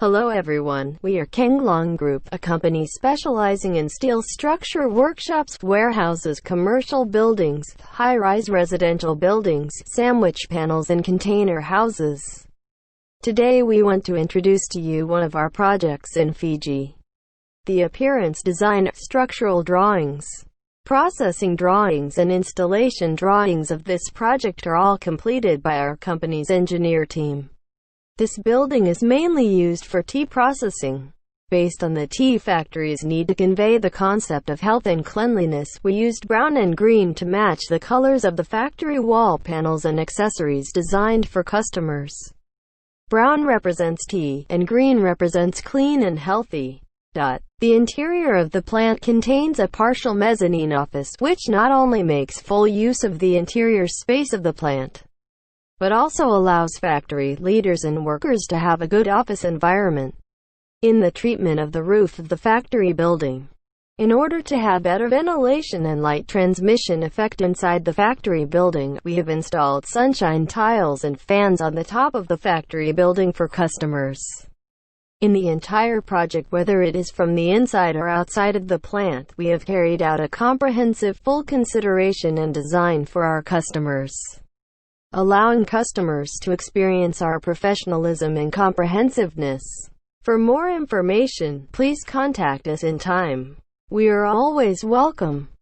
Hello everyone, we are Kenglong Group, a company specializing in steel structure workshops, warehouses, commercial buildings, high-rise residential buildings, sandwich panels and container houses. Today we want to introduce to you one of our projects in Fiji. The appearance, design, structural drawings, processing drawings and installation drawings of this project are all completed by our company's engineer team. This building is mainly used for tea processing. Based on the tea factory's need to convey the concept of health and cleanliness, we used brown and green to match the colors of the factory wall panels and accessories designed for customers. Brown represents tea, and green represents clean and healthy. The interior of the plant contains a partial mezzanine office, which not only makes full use of the interior space of the plant, but also allows factory leaders and workers to have a good office environment. In the treatment of the roof of the factory building, in order to have better ventilation and light transmission effect inside the factory building, we have installed sunshine tiles and fans on the top of the factory building for customers. In the entire project, whether it is from the inside or outside of the plant, we have carried out a comprehensive full consideration and design for our customers, allowing customers to experience our professionalism and comprehensiveness. For more information, please contact us in time. We are always welcome.